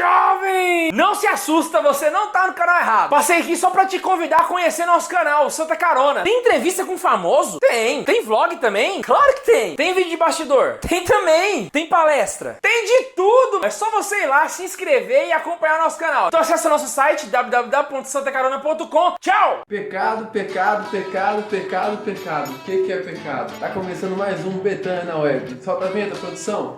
jovem! Não se assusta, você não tá no canal errado. Passei aqui só pra te convidar a conhecer nosso canal, o Santa Carona. Tem entrevista com famoso? Tem. Tem vlog também? Claro que tem. Tem vídeo de bastidor? Tem também. Tem palestra? Tem de tudo. É só você ir lá, se inscrever e acompanhar nosso canal. Então acessa nosso site www.santacarona.com. Tchau! Pecado, pecado, pecado, pecado, pecado. O que é pecado? Tá começando mais um Betânia na Web. Solta a vinheta, produção.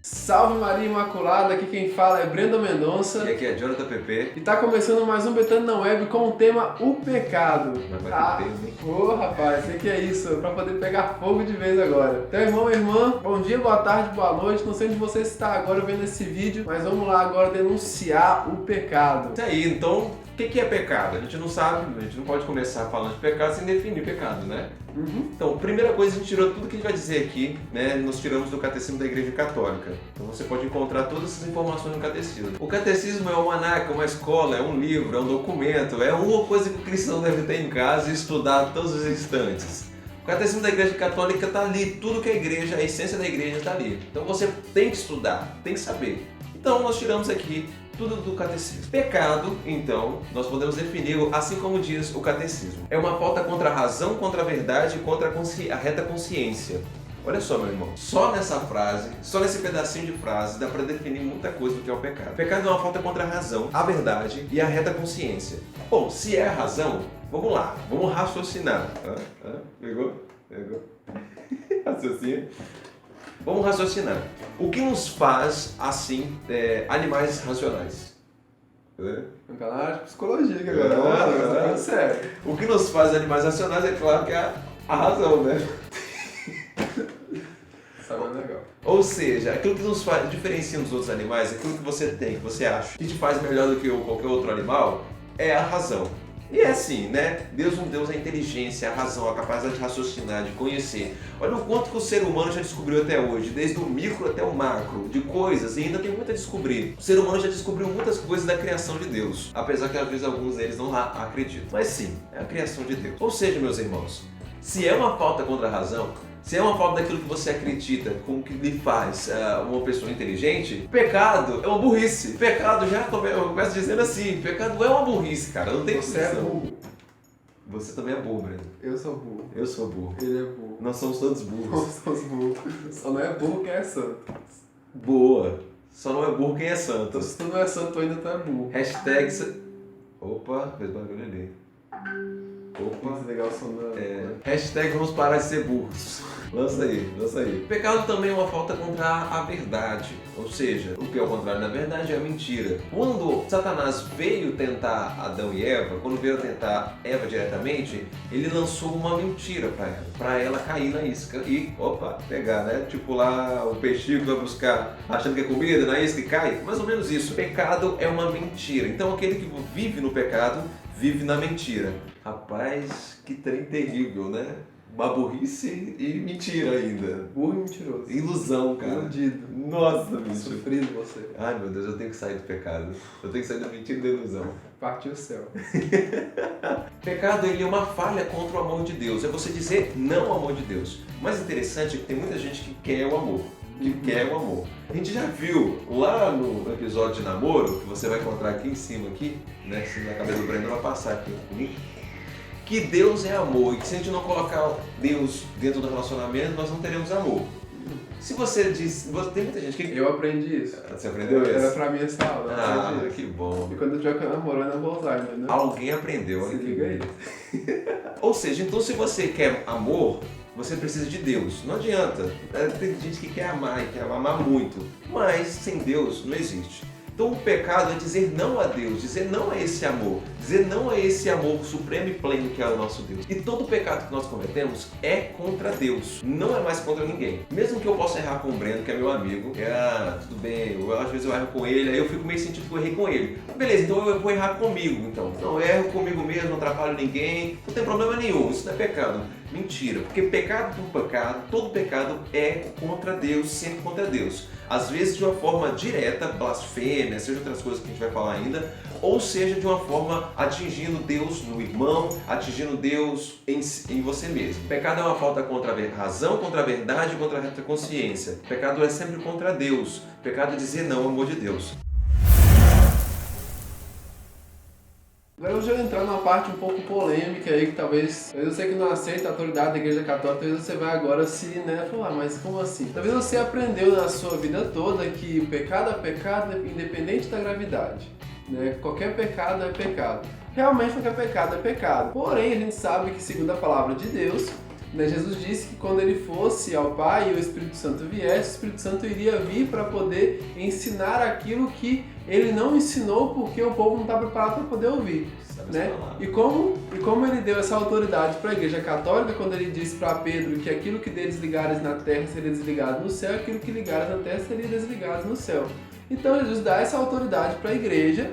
Salve Maria Imaculada, aqui quem fala é Brenda Mendonça. E aqui é Jonathan PP. E tá começando mais um Betânia na Web com o tema O Pecado. Vai ter tempo, hein? Ô rapaz, sei que é isso, pra poder pegar fogo de vez agora. Então irmão, irmã, bom dia, boa tarde, boa noite. Não sei onde você está agora vendo esse vídeo, mas vamos lá agora denunciar o pecado. Isso aí, então, o que é pecado? A gente não sabe, a gente não pode começar falando de pecado sem definir pecado, né? Então, primeira coisa, a gente tirou tudo que a gente vai dizer aqui, né? Nós tiramos do Catecismo da Igreja Católica. Então você pode encontrar todas essas informações no Catecismo. O Catecismo é um almanaque, uma escola, é um livro, é um documento, é uma coisa que o cristão deve ter em casa e estudar a todos os instantes. O Catecismo da Igreja Católica está ali, tudo que é igreja, a essência da igreja está ali. Então você tem que estudar, tem que saber. Então nós tiramos aqui tudo do catecismo. Pecado, então, nós podemos definir, assim como diz o catecismo. É uma falta contra a razão, contra a verdade e contra a reta consciência. Olha só, meu irmão, só nessa frase, só nesse pedacinho de frase, dá para definir muita coisa do que é o pecado. Pecado é uma falta contra a razão, a verdade e a reta consciência. Bom, se é a razão, vamos lá, vamos raciocinar. Pegou? Raciocínio. Vamos raciocinar. O que nos faz, assim, animais racionais? Um canal de psicologia que agora, tá sério. O que nos faz animais racionais é claro que é a razão, né? Sabe, é legal. Ou seja, aquilo que nos faz, diferencia dos outros animais, aquilo que você tem, que você acha, que te faz melhor do que qualquer outro animal, é a razão. E é assim, né? Deus não deu a inteligência, a razão, a capacidade de raciocinar, de conhecer. Olha o quanto que o ser humano já descobriu até hoje, desde o micro até o macro, de coisas, e ainda tem muito a descobrir. O ser humano já descobriu muitas coisas da criação de Deus, apesar que às vezes alguns deles não acreditam. Mas sim, é a criação de Deus. Ou seja, meus irmãos, se é uma falta contra a razão, se é uma falta daquilo que você acredita, como que lhe faz uma pessoa inteligente, pecado é uma burrice. Pecado, eu começo dizendo assim, pecado é uma burrice, cara, não tem Você é discussão. burro. Você também é burro, Breno. Eu sou burro. Eu sou burro. Ele é burro. Nós somos todos burros. Nós somos burros. Só não é burro quem é santo. Boa. Só não é burro quem é santo. Então se tu não é santo ainda, tu é burro. Hashtag... Opa, fez barulho ali. Opa. Vamos desligar o som da... Hashtag vamos parar de ser burros. Lança aí, lança aí. Pecado também é uma falta contra a verdade. Ou seja, o que é o contrário da verdade é a mentira. Quando Satanás veio tentar Adão e Eva, quando veio tentar Eva diretamente, ele lançou uma mentira para ela cair na isca e, pegar, né? Tipo lá o peixinho que vai buscar achando que é comida, na isca e cai. Mais ou menos isso. Pecado é uma mentira. Então aquele que vive no pecado, vive na mentira. Rapaz, que trem terrível, né? Uma burrice e mentira ainda. Burro e mentiroso. Ilusão, cara. Iludido. Nossa, bicho. Sofrido você. Ai, meu Deus, eu tenho que sair do pecado. Eu tenho que sair da mentira e da ilusão. Partiu o céu. Pecado, ele é uma falha contra o amor de Deus. É você dizer não ao amor de Deus. O mais interessante é que tem muita gente que quer o amor. A gente já viu lá no episódio de namoro, que você vai encontrar aqui em cima, aqui, né? Se na cabeça do Breno vai passar aqui comigo. Que Deus é amor e que se a gente não colocar Deus dentro do relacionamento, nós não teremos amor. Se você diz... Tem muita gente que... Eu aprendi isso. Você aprendeu isso? Era pra mim essa aula. Ah, que bom. E quando eu tiver namorando, eu vou usar, entendeu? Alguém aprendeu. Se liga aí. Ou seja, então se você quer amor, você precisa de Deus. Não adianta. Tem gente que quer amar e quer amar muito. Mas sem Deus não existe. Então o pecado é dizer não a Deus, dizer não a esse amor, dizer não a esse amor supremo e pleno que é o nosso Deus. E todo pecado que nós cometemos é contra Deus, não é mais contra ninguém. Mesmo que eu possa errar com o Breno, que é meu amigo, tudo bem, às vezes eu erro com ele, aí eu fico meio sentido que eu errei com ele. Beleza, então eu vou errar comigo, então. Não, eu erro comigo mesmo, não atrapalho ninguém, não tem problema nenhum, isso não é pecado. Mentira, porque pecado por pecado, todo pecado é contra Deus, sempre contra Deus. Às vezes de uma forma direta, blasfêmia, seja outras coisas que a gente vai falar ainda, ou seja de uma forma atingindo Deus no irmão, atingindo Deus em você mesmo. Pecado é uma falta contra a razão, contra a verdade, contra a reta consciência. Pecado é sempre contra Deus. Pecado é dizer não ao amor de Deus. Agora eu já vou entrar numa parte um pouco polêmica aí, que talvez você que não aceita a autoridade da Igreja Católica, talvez você vai agora falar, mas como assim? Talvez você aprendeu na sua vida toda que pecado é pecado independente da gravidade, né? Qualquer pecado é pecado. Realmente qualquer pecado é pecado. Porém, a gente sabe que segundo a palavra de Deus, né, Jesus disse que quando ele fosse ao Pai e o Espírito Santo viesse, o Espírito Santo iria vir para poder ensinar aquilo que ele não ensinou porque o povo não está preparado para poder ouvir. Né? E como ele deu essa autoridade para a Igreja Católica, quando ele disse para Pedro que aquilo que desligares na terra seria desligado no céu, aquilo que ligares na terra seria desligado no céu. Então Jesus dá essa autoridade para a Igreja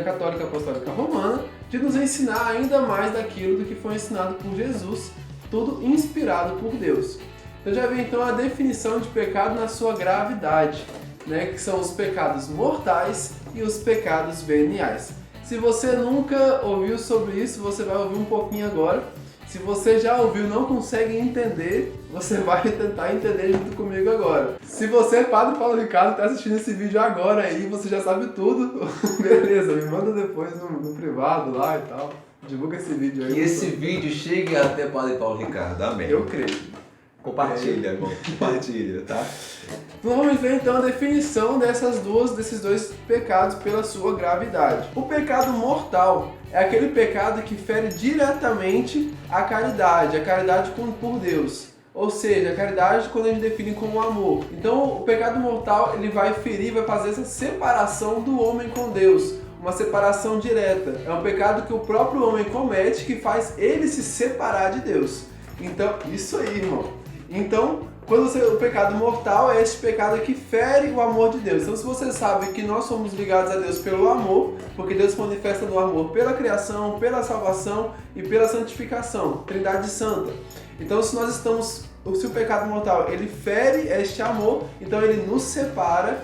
Católica Apostólica Romana, de nos ensinar ainda mais daquilo do que foi ensinado por Jesus, tudo inspirado por Deus. Então já vem então a definição de pecado na sua gravidade, né? Que são os pecados mortais e os pecados veniais. Se você nunca ouviu sobre isso, você vai ouvir um pouquinho agora. Se você já ouviu e não consegue entender, você vai tentar entender junto comigo agora. Se você é Padre Paulo Ricardo, está assistindo esse vídeo agora aí, você já sabe tudo, beleza, me manda depois no privado lá e tal. Divulga esse vídeo aí. Que esse vídeo chegue até Padre Paulo Ricardo, amém. Eu creio. Compartilha, irmão. Compartilha, tá? Vamos ver então a definição desses dois pecados pela sua gravidade. O pecado mortal é aquele pecado que fere diretamente a caridade por Deus. Ou seja, a caridade quando a gente define como amor. Então o pecado mortal ele vai ferir, vai fazer essa separação do homem com Deus. Uma separação direta. É um pecado que o próprio homem comete que faz ele se separar de Deus. Então, isso aí, irmão. Então, o pecado mortal é esse pecado que fere o amor de Deus. Então, se você sabe que nós somos ligados a Deus pelo amor, porque Deus se manifesta no amor pela criação, pela salvação e pela santificação, Trindade Santa. Então, se o pecado mortal ele fere este amor, então ele nos separa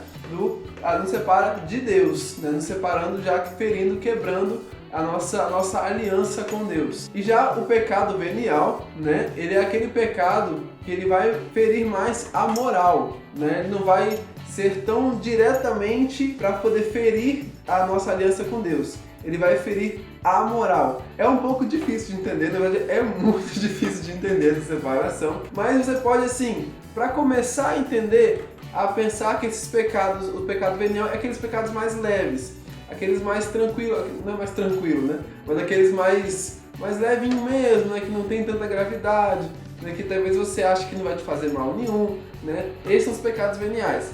de Deus, né? Nos separando, já ferindo, quebrando a nossa aliança com Deus. E já o pecado venial, né? Ele é aquele pecado que ele vai ferir mais a moral, né? Ele não vai ser tão diretamente para poder ferir a nossa aliança com Deus. Ele vai ferir a moral. É um pouco difícil de entender, na verdade é muito difícil de entender essa separação, mas você pode assim, para começar a entender, a pensar que esses pecados, o pecado venial é aqueles pecados mais leves, aqueles mais tranquilos, não é mais tranquilo, né? Mas aqueles mais levinho mesmo, né? Que não tem tanta gravidade, né? Que talvez você ache que não vai te fazer mal nenhum, né? Esses são os pecados veniais.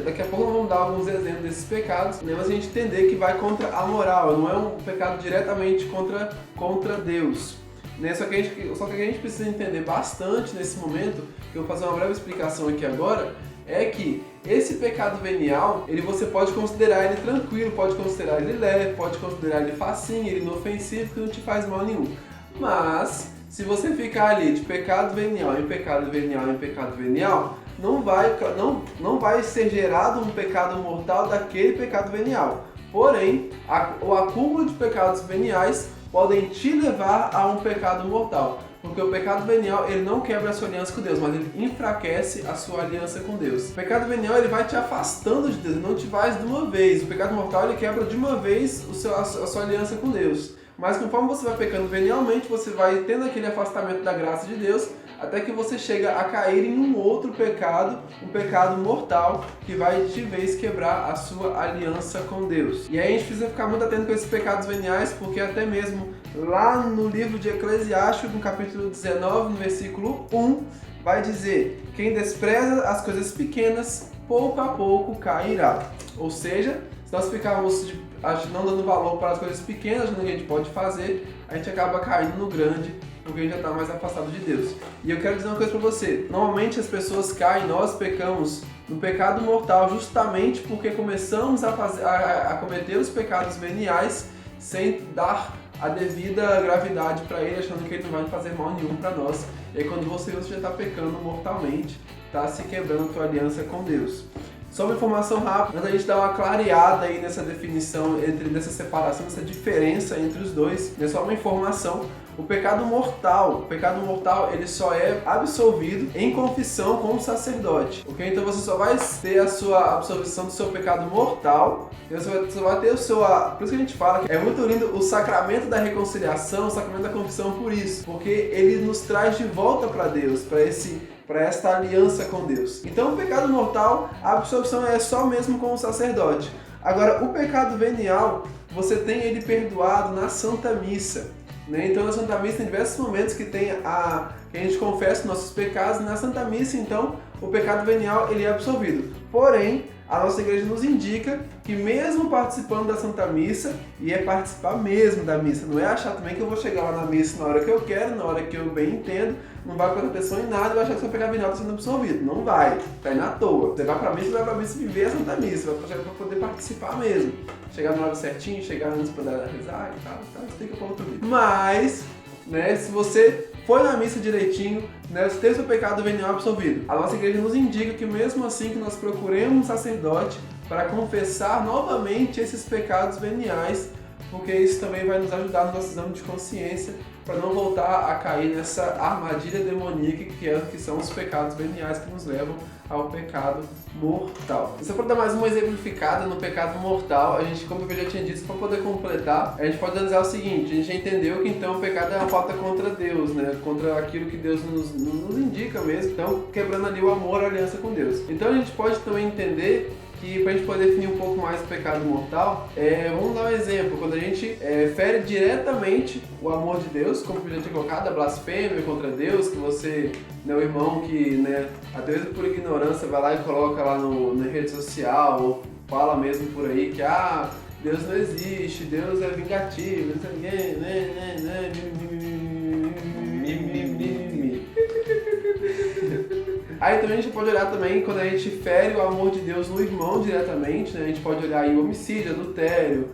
Daqui a pouco nós vamos dar alguns exemplos desses pecados, né? Mas a gente entender que vai contra a moral, não é um pecado diretamente contra Deus. Né? Só que a gente precisa entender bastante nesse momento, que eu vou fazer uma breve explicação aqui agora, é que esse pecado venial, você pode considerar ele tranquilo, pode considerar ele leve, pode considerar ele facinho, ele inofensivo, que não te faz mal nenhum. Mas, se você ficar ali de pecado venial em pecado venial em pecado venial, não vai ser gerado um pecado mortal daquele pecado venial. Porém, o acúmulo de pecados veniais podem te levar a um pecado mortal. Porque o pecado venial, ele não quebra a sua aliança com Deus, mas ele enfraquece a sua aliança com Deus. O pecado venial, ele vai te afastando de Deus, ele não te faz de uma vez. O pecado mortal, ele quebra de uma vez a sua aliança com Deus. Mas conforme você vai pecando venialmente, você vai tendo aquele afastamento da graça de Deus, até que você chega a cair em um outro pecado, um pecado mortal, que vai de vez quebrar a sua aliança com Deus. E aí a gente precisa ficar muito atento com esses pecados veniais, porque até mesmo lá no livro de Eclesiastes, no capítulo 19, no versículo 1, vai dizer: quem despreza as coisas pequenas, pouco a pouco cairá. Ou seja, se nós ficarmos não dando valor para as coisas pequenas, achando que a gente pode fazer, a gente acaba caindo no grande, porque a gente já está mais afastado de Deus. E eu quero dizer uma coisa para você: normalmente as pessoas caem, nós pecamos no pecado mortal justamente porque começamos a cometer os pecados veniais sem dar a devida gravidade para ele, achando que ele não vai fazer mal nenhum para nós. E aí quando você já está pecando mortalmente, está se quebrando a tua aliança com Deus. Só uma informação rápida, mas a gente dá uma clareada aí nessa definição, nessa separação, nessa diferença entre os dois. É só uma informação. O pecado mortal, ele só é absolvido em confissão com o sacerdote. Ok? Então você só vai ter a sua absolvição do seu pecado mortal. Você vai ter o seu... Por isso que a gente fala que é muito lindo o sacramento da reconciliação, o sacramento da confissão por isso. Porque ele nos traz de volta para Deus, para esta aliança com Deus. Então o pecado mortal, a absolvição é só mesmo com o sacerdote. Agora, o pecado venial, você tem ele perdoado na Santa Missa. Né? Então na Santa Missa tem diversos momentos que que a gente confessa nossos pecados, e na Santa Missa então o pecado venial ele é absolvido. Porém, a nossa igreja nos indica que mesmo participando da Santa Missa, e é participar mesmo da missa, não é achar também que eu vou chegar lá na missa na hora que eu quero, na hora que eu bem entendo, não vai prestar atenção em nada e vai achar que seu pecado venial está sendo absolvido. Não vai, tá aí na toa. Você vai pra missa viver a Santa Missa, vai chegar pra poder participar mesmo. Chegar no hora certinho, chegar antes pra dar rezar e tal, explica pra outro vídeo. Mas, né, se você foi na missa direitinho, né, você tem seu pecado venial absolvido. A nossa igreja nos indica que mesmo assim que nós procuremos um sacerdote para confessar novamente esses pecados veniais, porque isso também vai nos ajudar no nosso exame de consciência para não voltar a cair nessa armadilha demoníaca que são os pecados veniais que nos levam ao pecado mortal. E só para dar mais uma exemplificada no pecado mortal, a gente, como eu já tinha dito, para poder completar, a gente pode analisar o seguinte: a gente já entendeu que então o pecado é uma falta contra Deus, né? Contra aquilo que Deus nos indica mesmo, então quebrando ali o amor, a aliança com Deus. Então a gente pode também entender que, para a gente poder definir um pouco mais o pecado mortal, vamos dar um exemplo. Quando a gente fere diretamente o amor de Deus, como eu já tinha colocado, a blasfêmia contra Deus, que você, né, o irmão que, né, até mesmo por ignorância, vai lá e coloca lá na rede social, ou fala mesmo por aí que Deus não existe, Deus é vingativo, não sei o quê, Aí também a gente pode olhar também quando a gente fere o amor de Deus no irmão diretamente, né? A gente pode olhar aí o homicídio, adultério,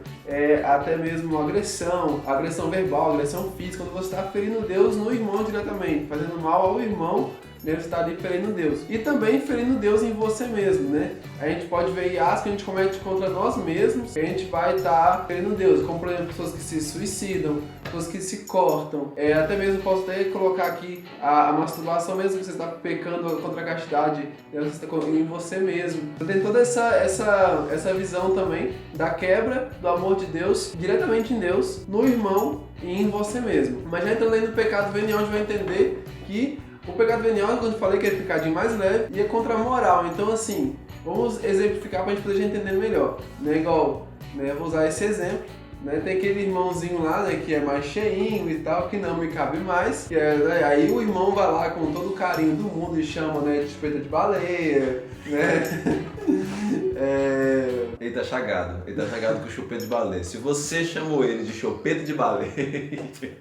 até mesmo agressão verbal, agressão física, quando você está ferindo Deus no irmão diretamente, fazendo mal ao irmão, né? Você está ali ferindo Deus. E também ferindo Deus em você mesmo, né? A gente pode ver IAs que a gente comete contra nós mesmos, que a gente vai estar ferindo Deus, como por exemplo pessoas que se suicidam, pessoas que se cortam, até mesmo posso até colocar aqui a masturbação, mesmo que você está pecando contra a castidade, né? Você está em você mesmo. Então, tem toda essa visão também da quebra do amor de Deus diretamente em Deus, no irmão e em você mesmo. Mas já entrando aí no pecado venial, a gente vai entender que o pecado venial, quando eu falei que é o pecadinho mais leve, e é contra a moral. Então assim, vamos exemplificar para a gente poder entender melhor, né? Igual, né, vou usar esse exemplo, né? Tem aquele irmãozinho lá, né, que é mais cheinho e tal, que não me cabe mais, aí o irmão vai lá com todo o carinho do mundo e chama, né, de chupeta de baleia, né? Ele tá chagado com chupeta de baleia. Se você chamou ele de chupeta de baleia,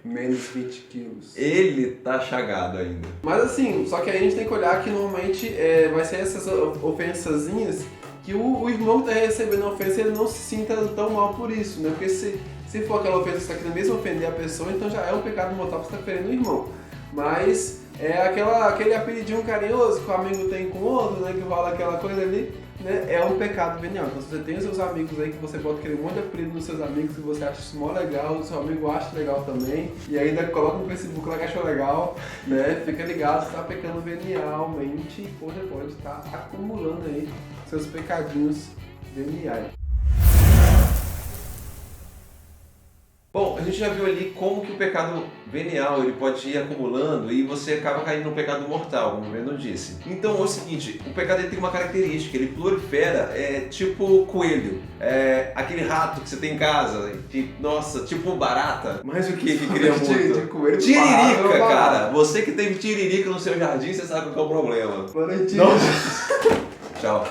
menos 20 quilos. Ele tá chagado ainda. Mas assim, só que aí a gente tem que olhar que normalmente vai ser essas ofensazinhas que o irmão que está recebendo a ofensa, ele não se sinta tão mal por isso, né? Porque se for aquela ofensa que você está querendo mesmo ofender a pessoa, então já é um pecado mortal que você está ferindo o irmão. Mas é aquele apelidinho carinhoso que o amigo tem com o outro, né? Que rola aquela coisa ali, né? É um pecado venial. Então se você tem os seus amigos aí, que você pode querer um monte de apelido nos seus amigos, que você acha isso mó legal, o seu amigo acha legal também, e ainda coloca no Facebook lá que achou legal, né? Fica ligado, você está pecando venialmente e pode estar acumulando aí seus pecadinhos veniais. Bom, a gente já viu ali como que o pecado venial ele pode ir acumulando e você acaba caindo no pecado mortal, como o Breno disse. Então é o seguinte, o pecado ele tem uma característica, ele prolifera, tipo coelho, aquele rato que você tem em casa, que, nossa, tipo barata, mas o que cria muito? De coelho, Tiririca, cara, você que tem tiririca no seu jardim, você sabe qual é o problema. Valentina. Tchau.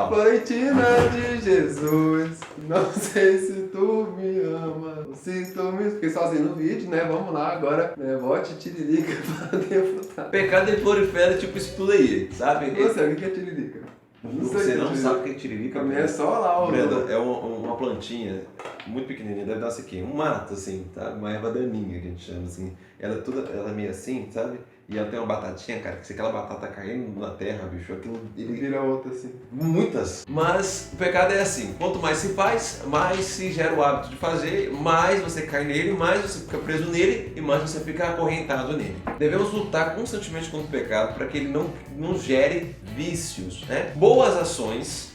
Valentina de Jesus, não sei se tu me ama, se tu me... Fiquei sozinho no vídeo, né? Vamos lá agora, né? Bote tiririca pra deputar. Pecado ele prolifera tipo isso tudo aí, sabe? Você, o que é tiririca? Você não sabe o que é tiririca? Pra mim é só lá, Brenda, é uma plantinha muito pequenininha, deve dar isso aqui, um mato assim, tá? Uma erva daninha que a gente chama assim. Ela é meio assim, sabe? E ela tem uma batatinha, cara, que se aquela batata caindo na terra, bicho, aquilo... Ele vira outra assim. Muitas. Mas o pecado é assim, quanto mais se faz, mais se gera o hábito de fazer, mais você cai nele, mais você fica preso nele e mais você fica acorrentado nele. Devemos lutar constantemente contra o pecado para que ele não gere vícios, né? Boas ações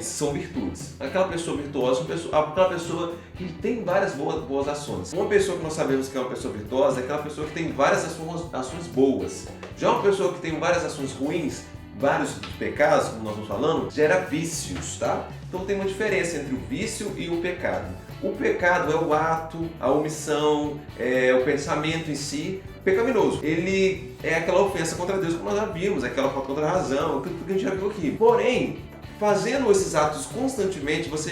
são virtudes. Aquela pessoa virtuosa, aquela pessoa que tem várias boas ações. Uma pessoa que nós sabemos que é uma pessoa virtuosa é aquela pessoa que tem várias ações boas. Já uma pessoa que tem várias ações ruins, vários pecados, como nós estamos falando, gera vícios, tá? Então tem uma diferença entre o vício e o pecado. O pecado é o ato, a omissão, o pensamento em si pecaminoso. Ele é aquela ofensa contra Deus, como nós já vimos, aquela falta contra a razão, tudo que a gente já viu aqui. Porém, fazendo esses atos constantemente, você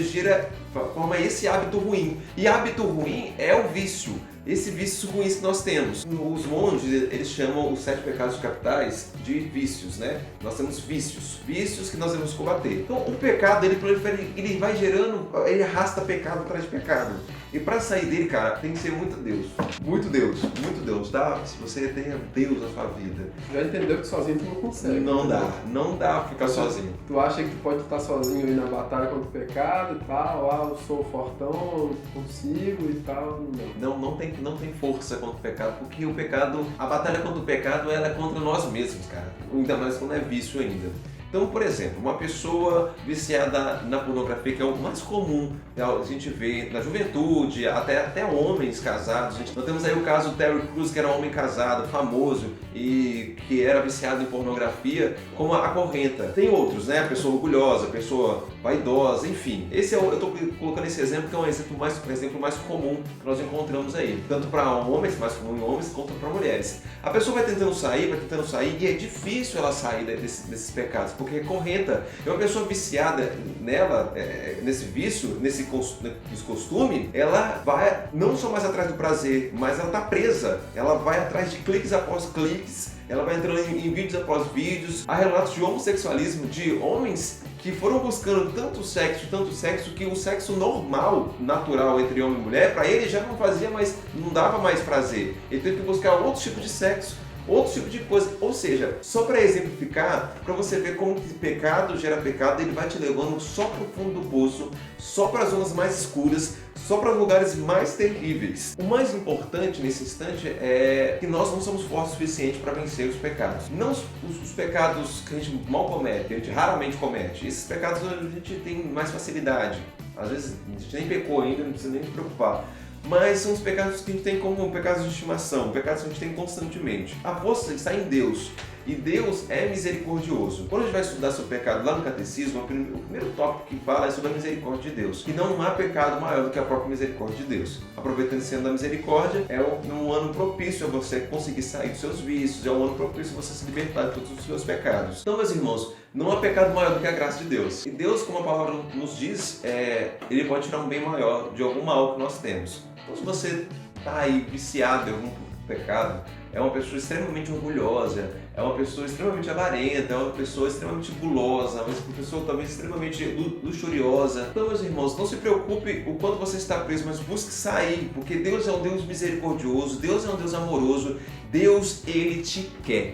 forma esse hábito ruim. E hábito ruim é o vício. Esse vício ruim que nós temos. Os monges, eles chamam os 7 pecados capitais de vícios, né? Nós temos vícios que nós devemos combater. Então, o pecado, ele vai gerando, ele arrasta pecado atrás de pecado. E para sair dele, cara, tem que ser muito Deus. Muito Deus, muito Deus, tá? Se você tenha Deus na sua vida. Já entendeu que sozinho tu não consegue. Não dá pra ficar sozinho. Tu acha que tu pode estar sozinho aí na batalha contra o pecado e tal, eu sou fortão, consigo e tal, Não tem força contra o pecado, porque o pecado, a batalha contra o pecado, ela é contra nós mesmos, cara. Ainda mais quando é vício ainda. Então, por exemplo, uma pessoa viciada na pornografia, que é o mais comum a gente vê na juventude, até homens casados. Nós temos aí o caso do Terry Crews, que era um homem casado, famoso, e que era viciado em pornografia, como a correnta. Tem outros, né? A pessoa orgulhosa, a pessoa vaidosa, enfim. Eu estou colocando esse exemplo que é um exemplo mais comum que nós encontramos aí. Tanto para homens, mais comum em homens, quanto para mulheres. A pessoa vai tentando sair, e é difícil ela sair desses pecados, porque correnta é uma pessoa viciada nela, nesse vício, nesse costume, ela vai não só mais atrás do prazer, mas ela está presa, ela vai atrás de cliques após cliques, ela vai entrando em vídeos após vídeos. Há relatos de homossexualismo de homens que foram buscando tanto sexo, que o sexo normal, natural entre homem e mulher, para ele já não dava mais prazer. Ele teve que buscar outro tipo de sexo, outro tipo de coisa. Ou seja, só para exemplificar, para você ver como que pecado gera pecado, ele vai te levando só para o fundo do poço, só para as zonas mais escuras, só para lugares mais terríveis. O mais importante nesse instante é que nós não somos fortes o suficiente para vencer os pecados. Não os pecados que a gente mal comete, a gente raramente comete. Esses pecados a gente tem mais facilidade. Às vezes a gente nem pecou ainda, não precisa nem se preocupar. Mas são os pecados que a gente tem como pecados de estimação, pecados que a gente tem constantemente. A força está em Deus. E Deus é misericordioso. Quando a gente vai estudar sobre o pecado lá no catecismo, o primeiro tópico que fala é sobre a misericórdia de Deus. E não há pecado maior do que a própria misericórdia de Deus. Aproveitando esse ano da misericórdia, é um ano propício a você conseguir sair dos seus vícios, é um ano propício a você se libertar de todos os seus pecados. Então, meus irmãos, não há pecado maior do que a graça de Deus. E Deus, como a palavra nos diz, Ele pode tirar um bem maior de algum mal que nós temos. Então, se você está aí viciado em algum pecado, é uma pessoa extremamente orgulhosa, é uma pessoa extremamente avarenta, é uma pessoa extremamente gulosa, uma pessoa talvez extremamente luxuriosa. Então, meus irmãos, não se preocupe o quanto você está preso, mas busque sair, porque Deus é um Deus misericordioso, Deus é um Deus amoroso, Deus, Ele te quer.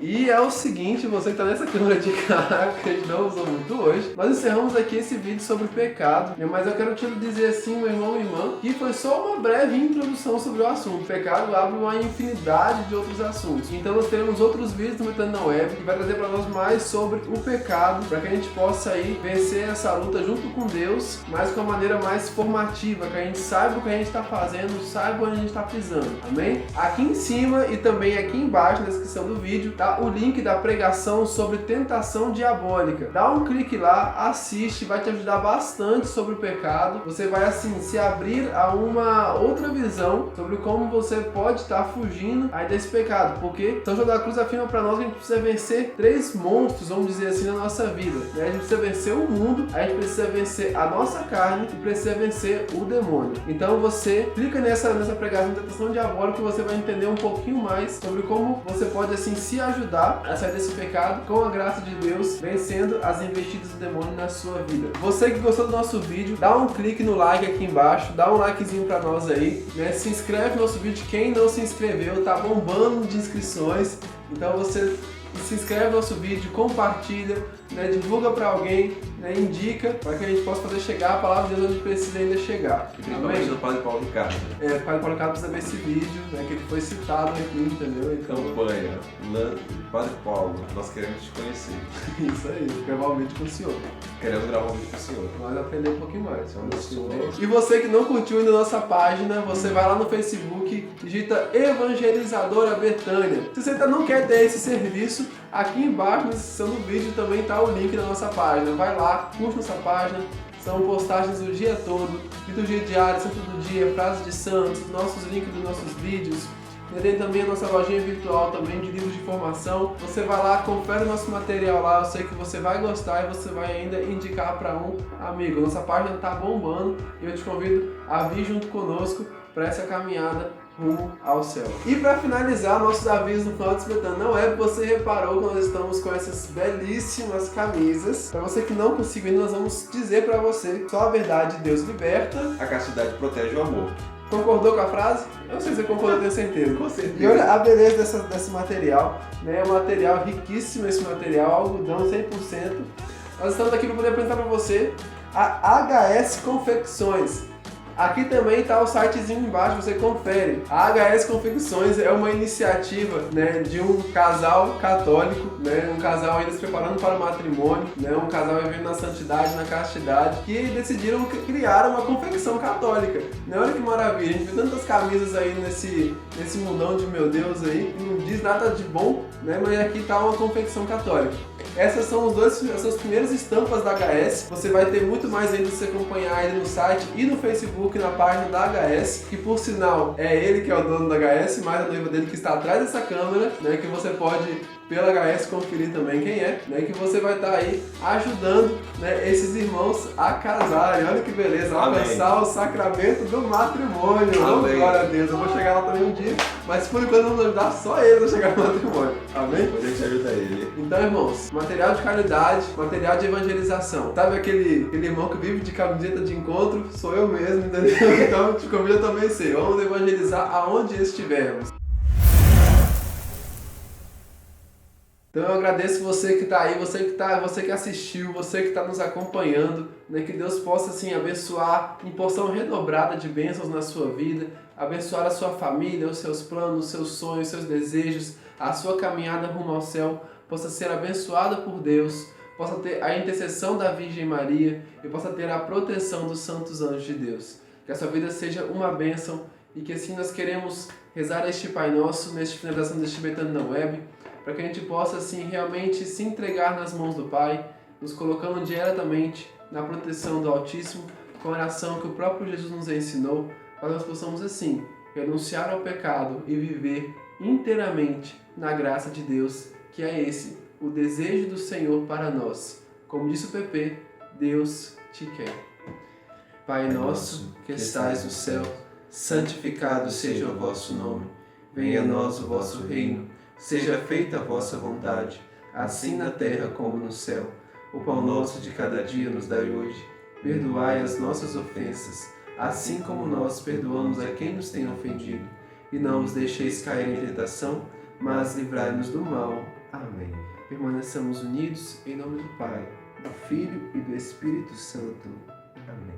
E é o seguinte, você que tá nessa câmera de cá, que a gente não usou muito hoje, nós encerramos aqui esse vídeo sobre pecado, mas eu quero te dizer assim, meu irmão e irmã, que foi só uma breve introdução sobre o assunto. O pecado abre uma infinidade de outros assuntos. Então nós teremos outros vídeos no Meditando na Web, que vai trazer para nós mais sobre o pecado, para que a gente possa aí vencer essa luta junto com Deus, mas com uma maneira mais formativa, que a gente saiba o que a gente está fazendo, saiba onde a gente está pisando, amém? Aqui em cima e também aqui embaixo na descrição do vídeo, tá o link da pregação sobre tentação diabólica. Dá um clique lá, assiste, vai te ajudar bastante sobre o pecado. Você vai assim se abrir a uma outra visão sobre como você pode estar fugindo aí desse pecado, porque São João da Cruz afirma para nós que a gente precisa vencer 3 monstros, vamos dizer assim, na nossa vida, né? A gente precisa vencer o mundo, a gente precisa vencer a nossa carne e precisa vencer o demônio. Então você clica nessa pregação de tentação diabólica que você vai entender um pouquinho mais sobre como você pode assim se ajudar a sair desse pecado com a graça de Deus, vencendo as investidas do demônio na sua vida. Você que gostou do nosso vídeo, dá um clique no like aqui embaixo, dá um likezinho pra nós aí, né? Se inscreve no nosso vídeo, quem não se inscreveu, tá bombando de inscrições, então você se inscreve no nosso vídeo, compartilha, né? Divulga pra alguém, né? Indica para que a gente possa fazer chegar a palavra de Deus onde precisa ainda chegar. E principalmente do Padre Paulo Ricardo. O Padre Paulo Ricardo precisa ver esse vídeo, né? Que ele foi citado aqui, entendeu? Então, campanha, Padre Paulo, nós queremos te conhecer. Isso aí, provavelmente com o senhor. Queremos gravar um vídeo com o senhor. Nós aprender um pouquinho mais. E você que não curtiu ainda a nossa página, você vai lá no Facebook, digita Evangelizadora Betânia. Se você ainda não quer ter esse serviço, aqui embaixo na descrição do vídeo também está o link da nossa página. Vai lá, curte nossa página. São postagens o dia todo, liturgia diária, santo do dia, frases de santos, nossos links dos nossos vídeos. Tem também a nossa lojinha virtual também de livros de formação. Você vai lá, confere o nosso material lá, eu sei que você vai gostar e você vai ainda indicar para um amigo. Nossa página está bombando e eu te convido a vir junto conosco para essa caminhada rumo ao céu. E para finalizar, nossos avisos no final desse Betânia. Não é que você reparou que nós estamos com essas belíssimas camisas. Para você que não conseguiu, nós vamos dizer para você: só a verdade Deus liberta, a castidade protege o amor. Concordou com a frase? Eu não sei se você concordou, tenho certeza. Com certeza. E olha a beleza desse material, né? É um material riquíssimo, esse material, algodão 100%. Nós estamos aqui para poder apresentar para você a HS Confecções. Aqui também está o sitezinho embaixo, você confere. A HS Confecções é uma iniciativa, né, de um casal católico, né, um casal ainda se preparando para o matrimônio, né, um casal vivendo na santidade, na castidade, que decidiram criar uma confecção católica. Né? Olha que maravilha, a gente vê tantas camisas aí nesse mundão de meu Deus aí, que não diz nada de bom, né, mas aqui está uma confecção católica. Essas são as primeiras estampas da HS. Você vai ter muito mais ainda se você acompanhar aí no site e no Facebook, na página da HS, que por sinal é ele que é o dono da HS, mas a noiva dele que está atrás dessa câmera, né, que você pode pela HS conferir também quem é, né, que você vai estar aí ajudando, né, esses irmãos a casarem. Olha que beleza, alcançar o sacramento do matrimônio. Oh, glória a Deus, eu vou chegar lá também um dia, mas por enquanto vamos ajudar só eles a chegar no matrimônio, amém? A gente ajuda ele. Então, irmãos, material de caridade, material de evangelização. Sabe aquele irmão que vive de camiseta de encontro? Sou eu mesmo, entendeu? Então te convido também a ser. Vamos evangelizar aonde estivermos. Então eu agradeço você que está aí, você que assistiu, você que está nos acompanhando, né? Que Deus possa assim abençoar em porção redobrada de bênçãos na sua vida, abençoar a sua família, os seus planos, os seus sonhos, os seus desejos, a sua caminhada rumo ao céu possa ser abençoada por Deus, possa ter a intercessão da Virgem Maria e possa ter a proteção dos santos anjos de Deus. Que a sua vida seja uma bênção e que assim nós queremos rezar este Pai Nosso, nesta finalização deste Betânia na Web, para que a gente possa assim realmente se entregar nas mãos do Pai, nos colocando diretamente na proteção do Altíssimo, com a oração que o próprio Jesus nos ensinou, para que nós possamos assim renunciar ao pecado e viver inteiramente na graça de Deus, que é esse o desejo do Senhor para nós. Como disse o PP, Deus te quer. Pai nosso, que estais no céu, santificado seja o vosso nome. Venha a nós o vosso reino. Seja feita a vossa vontade, assim na terra como no céu. O pão nosso de cada dia nos dai hoje. Perdoai as nossas ofensas, assim como nós perdoamos a quem nos tem ofendido. E não os deixeis cair em tentação, mas livrai-nos do mal. Amém. Permaneçamos unidos em nome do Pai, do Filho e do Espírito Santo. Amém.